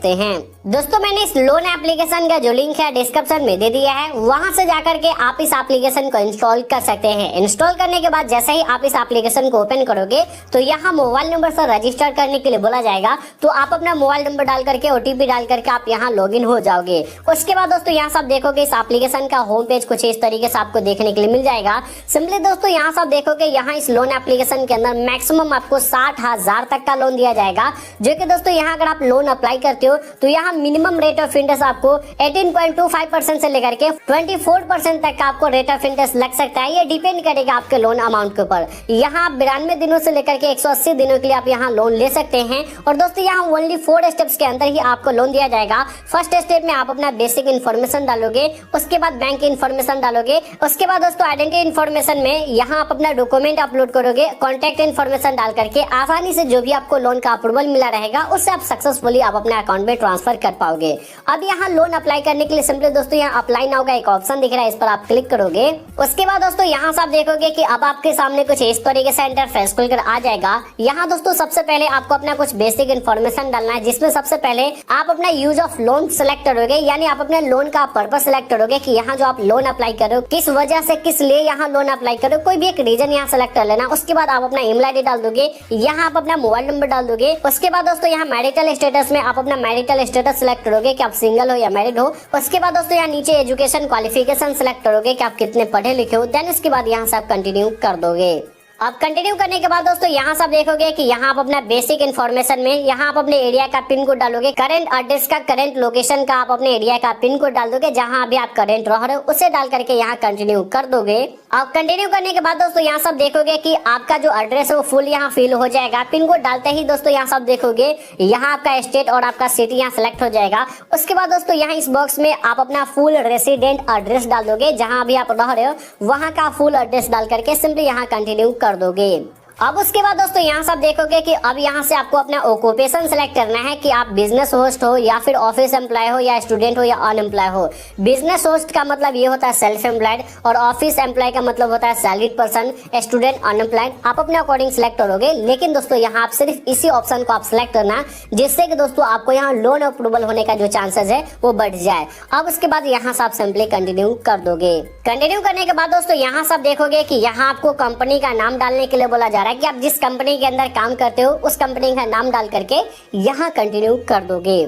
हैं। दोस्तों मैंने इस लोन एप्लीकेशन का जो लिंक है डिस्क्रिप्शन में दे दिया है, वहां से जाकर के आप इस एप्लीकेशन को इंस्टॉल कर सकते हैं। इंस्टॉल करने के बाद जैसे ही आप इस एप्लीकेशन को ओपन करोगे तो यहाँ मोबाइल नंबर से रजिस्टर करने के लिए बोला जाएगा, तो आप अपना मोबाइल नंबर डाल करके ओटीपी डाल करके आप यहाँ लॉगिन हो जाओगे। उसके बाद दोस्तों यहाँ सब देखोगे इस एप्लीकेशन का होम पेज कुछ इस तरीके से आपको देखने के लिए मिल जाएगा। सिंपली दोस्तों यहाँ सब देखोगे यहाँ इस लोन एप्लीकेशन के अंदर मैक्सिमम आपको 60,000 तक का लोन दिया जाएगा, जो कि दोस्तों यहाँ अगर आप लोन अप्लाई करते हो तो यहाँ मिनिमम रेट ऑफ इंटरेस्ट आपको 18.25% से लेकर के 24% तक का आपको रेट ऑफ इंटरेस्ट लग सकता है। ये डिपेंड करेगा आपके लोन अमाउंट के ऊपर। यहाँ आप 92 दिनों से लेकर के 180 दिनों के लिए आप यहाँ लोन ले सकते हैं। और दोस्तों यहाँ ओनली 4 स्टेप्स के अंदर ही आपको लोन दिया जाएगा। फर्स्ट स्टेप में आप अपना बेसिक इन्फॉर्मेशन डालोगे, उसके बाद बैंक इन्फॉर्मेशन डालोगे, उसके बाद दोस्तों आइडेंटिटी इन्फॉर्मेशन में यहाँ आप अपना डॉक्यूमेंट अपलोड करोगे, कॉन्टैक्ट इन्फॉर्मेशन डाल करके आसानी से जो भी आपको लोन का अप्रूवल मिला रहेगा उससे आप सक्सेसफुली आप अपने अकाउंट में ट्रांसफर कर पाओगे। अब यहाँ लोन अप्लाई करने के लिए सिंपली दोस्तों यहाँ अप्लाई नाउ का एक ऑप्शन दिख रहा है, इस पर आप क्लिक करोगे। उसके बाद दोस्तों यहाँ से आप देखोगे कि अब आपके सामने कुछ इस तरीके से इंटरफेस खुलकर आ जाएगा। यहाँ दोस्तों सबसे पहले आपको अपना कुछ बेसिक इन्फॉर्मेशन डालना है, जिसमें सबसे पहले आप अपना यूज ऑफ लोन सिलेक्ट करोगे, यानी आप अपने लोन का पर्पस सिलेक्ट करोगे कि यहाँ जो आप लोन अप्लाई करो किस वजह से, किस लिए यहाँ लोन अप्लाई करो, कोई भी एक रीजन यहाँ सेलेक्ट कर लेना। उसके बाद आप अपना ईमेल आईडी डाल दोगे, यहाँ आप अपना मोबाइल नंबर डाल दोगे। उसके बाद दोस्तों यहाँ मैरिटल स्टेटस में आप अपना मैरिटल स्टेटस सिलेक्ट करोगे कि आप सिंगल हो या मैरिड हो। उसके बाद दोस्तों यहाँ नीचे एजुकेशन क्वालिफिकेशन सिलेक्ट करोगे कि आप कितने पढ़े लिखे हो। देन उसके बाद यहाँ से आप कंटिन्यू कर दोगे। अब कंटिन्यू करने के बाद दोस्तों यहाँ सब देखोगे कि यहाँ आप अपना बेसिक इन्फॉर्मेशन में यहाँ आप अपने एरिया का पिन कोड डालोगे, करंट एड्रेस का, करंट लोकेशन का आप अपने एरिया का पिन कोड डाल दोगे, जहाँ अभी आप करंट रह रहे हो उसे डाल करके यहाँ कंटिन्यू कर दोगे। अब कंटिन्यू करने के बाद दोस्तों यहाँ सब देखोगे कि आपका जो एड्रेस है वो फुल यहाँ फिल हो जाएगा। पिन कोड डालते ही दोस्तों यहाँ सब देखोगे यहाँ आपका स्टेट और आपका सिटी यहाँ सिलेक्ट हो जाएगा। उसके बाद दोस्तों यहाँ इस बॉक्स में आप अपना फुल रेसिडेंट एड्रेस डाल दोगे, जहाँ अभी आप रह रहे हो वहाँ का फुल एड्रेस डाल करके सिंपली यहाँ कंटिन्यू कर दोगे। अब उसके बाद दोस्तों यहाँ सब देखोगे कि अब यहाँ से आपको अपना ऑक्यूपेशन सेलेक्ट करना है कि आप बिजनेस होस्ट हो या फिर ऑफिस एम्प्लॉय हो या स्टूडेंट हो या अनएम्प्लॉय हो। बिजनेस होस्ट का मतलब ये होता है सेल्फ एम्प्लॉयड और ऑफिस एम्प्लॉय का मतलब होता है सैलरीड पर्सन, स्टूडेंट, अनएम्प्लॉयड। आप अपने अकॉर्डिंग सिलेक्ट करोगे, लेकिन दोस्तों यहाँ आप सिर्फ इसी ऑप्शन को आप सिलेक्ट करना, जिससे कि दोस्तों आपको यहाँ लोन अप्रूवल होने का जो चांसेस है वो बढ़ जाए। अब उसके बाद यहाँ से आप सिंपली कंटिन्यू कर दोगे। कंटिन्यू करने के बाद दोस्तों यहाँ सब देखोगे कि यहाँ आपको कंपनी का नाम डालने के लिए बोला जा रहा है कि आप जिस कंपनी के अंदर काम करते हो उस कंपनी का नाम डाल करके यहाँ कंटिन्यू कर दोगे।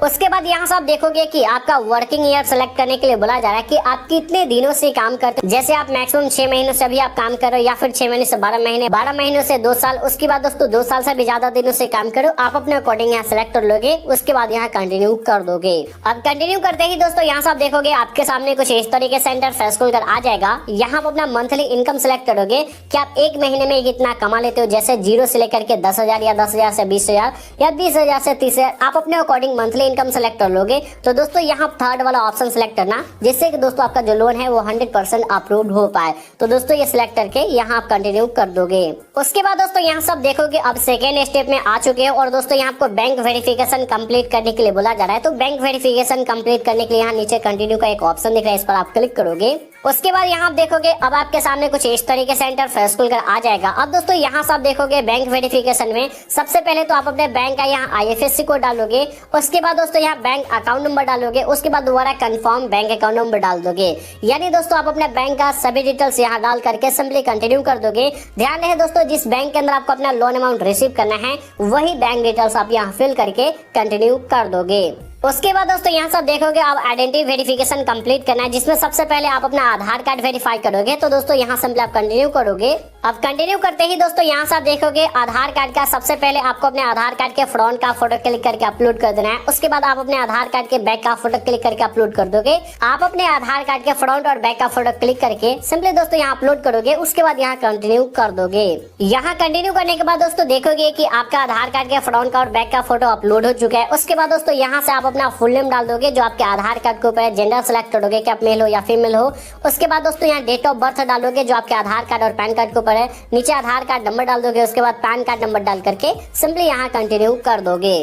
उसके बाद यहाँ से आप देखोगे कि आपका वर्किंग ईयर सेलेक्ट करने के लिए बोला जा रहा है कि आप कितने दिनों से काम करते हो। जैसे आप मैक्सिमम 6 महीनों से अभी आप काम कर रहे हो या फिर 6 महीने से 12 महीने, 12 महीनों से 2 साल। उसके बाद दोस्तों 2 साल से भी ज्यादा दिनों से काम करो, आप अपने अकॉर्डिंग यहाँ सेलेक्ट कर लोगे। उसके बाद यहाँ कंटिन्यू कर दोगे। अब कंटिन्यू करते ही दोस्तों यहाँ से आप देखोगे आपके सामने कुछ इस तरीके से इंटरफेस खुलकर आ जाएगा। यहाँ आप अपना मंथली इनकम सेलेक्ट करोगे कि आप एक महीने में कितना कमा लेते हो, जैसे 0 से लेकर के 10,000 या 10,000 से 20,000 या 20,000 से 30,000। आप अपने अकॉर्डिंग मंथली इनकम सेलेक्ट कर लोगे। तो दोस्तों यहाँ थर्ड वाला ऑप्शन सिलेक्ट करना, जिससे कि दोस्तों आपका जो लोन है वो 100% अप्रूव्ड हो पाए। तो दोस्तों ये सिलेक्ट करके यहाँ आप कंटिन्यू कर दोगे। उसके बाद दोस्तों यहाँ सब देखोगे अब सेकेंड स्टेप में आ चुके हैं और दोस्तों यहाँ आपको बैंक वेरिफिकेशन कंप्लीट करने के लिए बोला जा रहा है। तो बैंक वेरिफिकेशन कंप्लीट करने के लिए यहाँ नीचे कंटिन्यू का एक ऑप्शन दिख रहा है, इस पर आप क्लिक करोगे। उसके बाद यहाँ आप देखोगे अब आपके सामने कुछ इस तरीके से इंटरफेस खुलकर आ जाएगा। अब दोस्तों यहाँ सब देखोगे बैंक वेरिफिकेशन में सबसे पहले तो आप अपने बैंक का यहाँ IFSC कोड डालोगे। उसके बाद दोस्तों यहाँ बैंक अकाउंट नंबर डालोगे। उसके बाद दोबारा कंफर्म बैंक अकाउंट नंबर डाल दोगे। यानी दोस्तों आप अपने बैंक का सभी डिटेल्स यहाँ डाल करके सिंपली कंटिन्यू कर दोगे। ध्यान रहे दोस्तों, जिस बैंक के अंदर आपको अपना लोन अमाउंट रिसीव करना है वही बैंक डिटेल्स आप यहाँ फिल करके कंटिन्यू कर दोगे। उसके बाद दोस्तों यहाँ सब देखोगे अब आइडेंटिटी वेरिफिकेशन कंप्लीट करना है, जिसमें सबसे पहले आप अपना आधार कार्ड वेरीफाई करोगे। तो दोस्तों यहाँ सिंपली आप कंटिन्यू करोगे। अब कंटिन्यू करते ही दोस्तों यहाँ सब देखोगे आधार कार्ड का सबसे पहले आपको अपने आधार कार्ड के फ्रंट का फोटो क्लिक करके अपलोड कर देना है। उसके बाद आप अपने आधार कार्ड के बैक का फोटो क्लिक करके अपलोड कर दोगे। आप अपने आधार कार्ड के फ्रंट और बैक का फोटो क्लिक करके सिंपली दोस्तों यहाँ अपलोड करोगे। उसके बाद यहाँ कंटिन्यू कर दोगे। यहाँ कंटिन्यू करने के बाद दोस्तों देखोगे कि आपका आधार कार्ड के फ्रंट का और बैक का फोटो अपलोड हो चुका है। उसके बाद दोस्तों यहाँ से आप अपना फुल नेम डाल दोगे जो आपके आधार कार्ड के ऊपर है। जेंडर सेलेक्ट करोगे कि आप मेल हो या फीमेल हो। उसके बाद दोस्तों यहाँ डेट ऑफ बर्थ डालोगे जो आपके आधार कार्ड और पैन कार्ड के ऊपर है। नीचे आधार कार्ड नंबर डाल दोगे। उसके बाद पैन कार्ड नंबर डाल करके सिंपली यहाँ कंटिन्यू कर दोगे।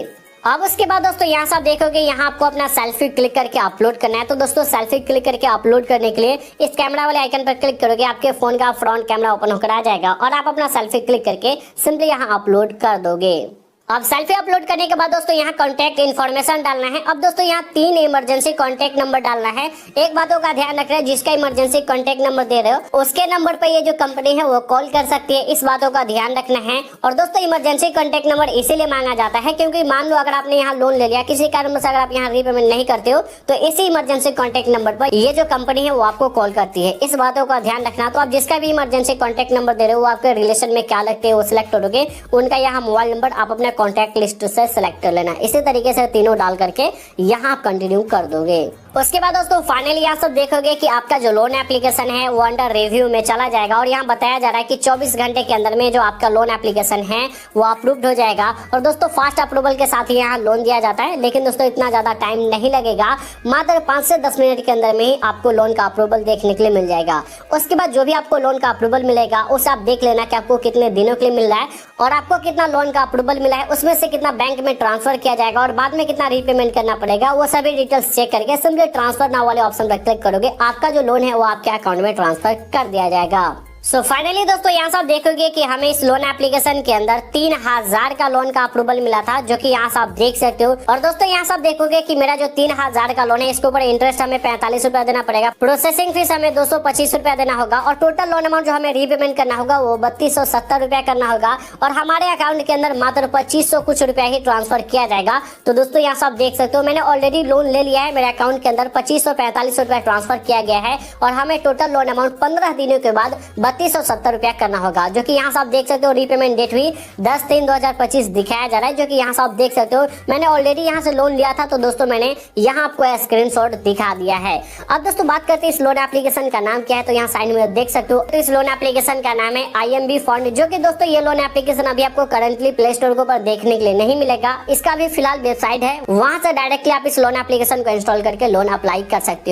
अब उसके बाद दोस्तों यहाँ से आप देखोगे यहाँ आपको अपना सेल्फी क्लिक करके अपलोड करना है। तो दोस्तों सेल्फी क्लिक करके अपलोड करने के लिए इस कैमरा वाले आइकन पर क्लिक करोगे, आपके फोन का फ्रंट कैमरा ओपन होकर आ जाएगा और आप अपना सेल्फी क्लिक करके सिंपली यहाँ अपलोड कर दोगे। अब सेल्फी अपलोड करने के बाद दोस्तों यहाँ कॉन्टैक्ट इन्फॉर्मेशन डालना है। अब दोस्तों यहाँ 3 इमरजेंसी कॉन्टैक्ट नंबर डालना है। एक बातों का ध्यान रखना है, जिसका इमरजेंसी कॉन्टैक्ट नंबर दे रहे हो उसके नंबर पे ये जो कंपनी है वो कॉल कर सकती है, इस बातों का ध्यान रखना है। और दोस्तों इमरजेंसी कॉन्टैक्ट नंबर इसीलिए मांगा जाता है क्योंकि मान लो अगर आपने यहाँ लोन ले लिया, किसी कारण से अगर आप यहाँ रीपेमेंट नहीं करते हो तो इसी इमरजेंसी कॉन्टैक्ट नंबर पर ये जो कंपनी है वो आपको कॉल करती है, इस बातों का ध्यान रखना। तो आप जिसका भी इमरजेंसी कॉन्टैक्ट नंबर दे रहे हो वो आपके रिलेशन में क्या लगते हैं वो सिलेक्ट करोगे, उनका यहाँ मोबाइल नंबर आप अपने कॉन्टैक्ट लिस्ट से सिलेक्ट कर लेना। इसी तरीके से तीनों डाल करके यहाँ आप कंटिन्यू कर दोगे। उसके बाद दोस्तों फाइनली यहाँ सब देखोगे कि आपका जो लोन एप्लीकेशन है वो अंडर रिव्यू में चला जाएगा और यहाँ बताया जा रहा है कि 24 घंटे के अंदर में जो आपका लोन एप्लीकेशन है वो अप्रूव्ड हो जाएगा। और दोस्तों फास्ट अप्रूवल के साथ ही यहाँ लोन दिया जाता है, लेकिन दोस्तों इतना ज्यादा टाइम नहीं लगेगा, मात्र 5 से 10 मिनट के अंदर में ही आपको लोन का अप्रूवल देखने के लिए मिल जाएगा। उसके बाद जो भी आपको लोन का अप्रूवल मिलेगा उसे आप देख लेना कि आपको कितने दिनों के लिए मिल रहा है और आपको कितना लोन का अप्रूवल मिला है, उसमें से कितना बैंक में ट्रांसफर किया जाएगा और बाद में कितना रीपेमेंट करना पड़ेगा, वो सभी डिटेल्स चेक करके सिंपली ट्रांसफर नाउ वाले ऑप्शन पर क्लिक करोगे, आपका जो लोन है वो आपके अकाउंट में ट्रांसफर कर दिया जाएगा। सो फाइनली दोस्तों यहाँ से आप देखोगे कि हमें इस लोन एप्लीकेशन के अंदर 3000 का लोन का अप्रूवल मिला था, जो कि यहाँ से आप देख सकते हो। और दोस्तों यहाँ से आप देखोगे कि मेरा जो 3000 का लोन है इसके ऊपर इंटरेस्ट हमें 45 रुपया देना पड़ेगा, प्रोसेसिंग फीस हमें 225 रुपया देना होगा और टोटल लोन अमाउंट जो हमें रीपेमेंट करना होगा वो 3270 रुपया करना होगा और हमारे अकाउंट के अंदर मात्र 2500 कुछ रुपया ही ट्रांसफर किया जाएगा। तो दोस्तों यहाँ से आप देख सकते हो मैंने ऑलरेडी लोन ले लिया है, मेरे अकाउंट के अंदर 2545 रुपया ट्रांसफर किया गया है और हमें टोटल लोन अमाउंट 15 दिनों के बाद 3270 रुपया करना होगा, जो कि यहाँ से आप देख सकते हो रीपेमेंट डेट हुई 10/3/2025 दिखाया जा रहा है, जो कि यहाँ से आप देख सकते हो मैंने ऑलरेडी यहाँ से लोन लिया था। तो दोस्तों मैंने यहाँ आपको स्क्रीनशॉट दिखा दिया है। अब दोस्तों बात करते हैं इस लोन एप्लीकेशन का नाम क्या है, तो यहाँ साइड में देख सकते हो। तो इस लोन एप्लीकेशन का नाम है IMB फंड, जो कि दोस्तों ये लोन एप्लीकेशन अभी आपको करंटली प्ले स्टोर के ऊपर देखने के लिए नहीं मिलेगा, इसका भी फिलहाल वेबसाइट है, वहां से डायरेक्टली आप इस लोन एप्लीकेशन को इंस्टॉल करके लोन अप्लाई कर सकते हो।